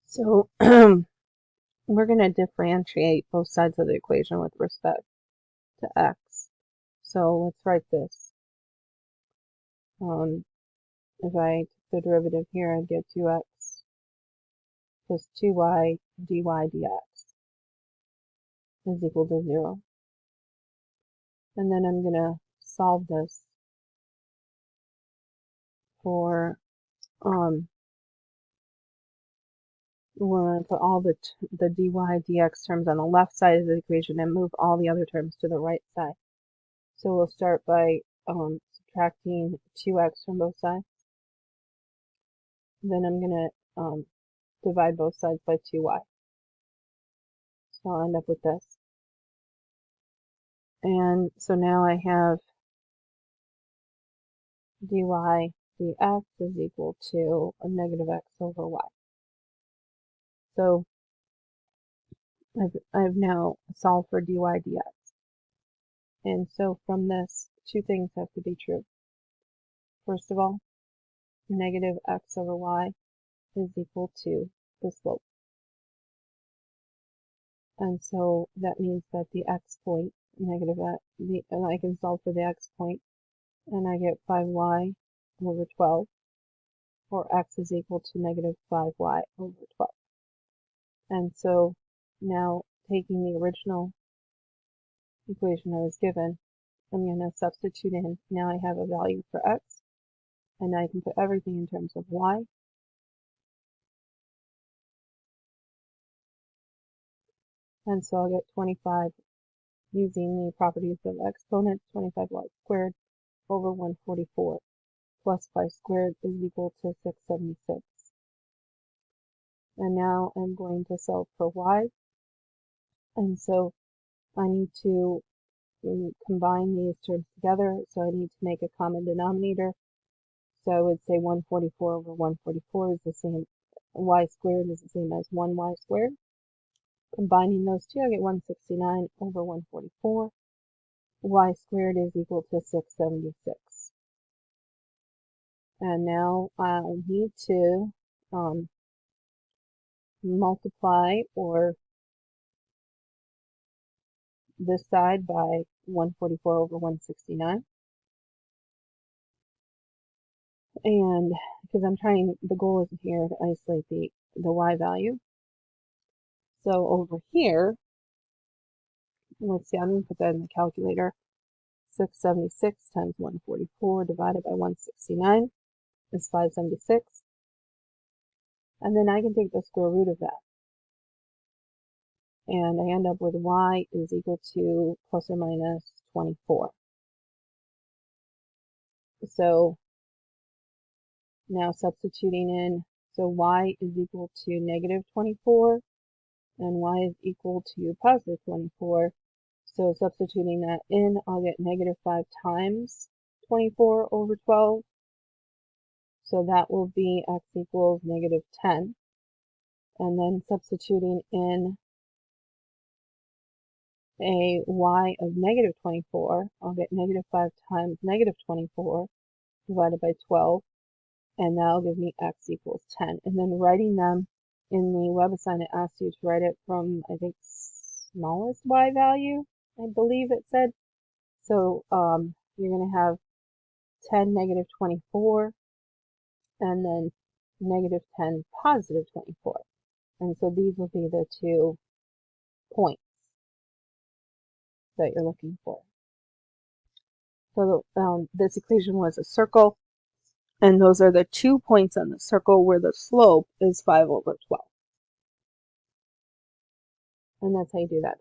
So we're going to differentiate both sides of the equation with respect to x. So let's write this. If I took the derivative here, I'd get 2x plus 2y dy dx is equal to 0. And then I'm going to solve this for, we're going to put all the dy dx terms on the left side of the equation and move all the other terms to the right side. So we'll start by subtracting 2x from both sides. Then I'm going to divide both sides by 2y. So I'll end up with this. And so now I have dy dx is equal to a negative x over y. So I've now solved for dy dx. And so from this, two things have to be true. First of all, negative x over y is equal to the slope. And so that means that the x point, negative x, I can solve for the x point, and I get 5y over 12, or x is equal to negative 5y over 12. And so now taking the original equation I was given, I'm going to substitute in. Now I have a value for x, and I can put everything in terms of y. And so I'll get 25 using the properties of exponents, 25y squared over 144 plus 5 squared is equal to 676. And now I'm going to solve for y. And so I need to combine these terms together, so I need to make a common denominator. So I would say 144 over 144 is the same, y squared is the same as 1y squared. Combining those two, I get 169 over 144. Y squared is equal to 676. And now I need to multiply or this side by 144 over 169. And because the goal is here to isolate the y value. So over here, let's see, I'm going to put that in the calculator. 676 times 144 divided by 169 is 576. And then I can take the square root of that. And I end up with y is equal to plus or minus 24. So now substituting in, so y is equal to negative 24 and y is equal to positive 24. So substituting that in, I'll get negative 5 times 24 over 12. So that will be x equals negative 10. And then substituting in a y of negative 24, I'll get negative 5 times negative 24 divided by 12. And that'll give me x equals 10. And then writing them in the web assignment, it asks you to write it from, I think, smallest y value, I believe it said. So you're going to have 10, negative 24, and then negative 10, positive 24. And so these will be the 2 points that you're looking for. So this equation was a circle, and those are the 2 points on the circle where the slope is 5 over 12. And that's how you do that.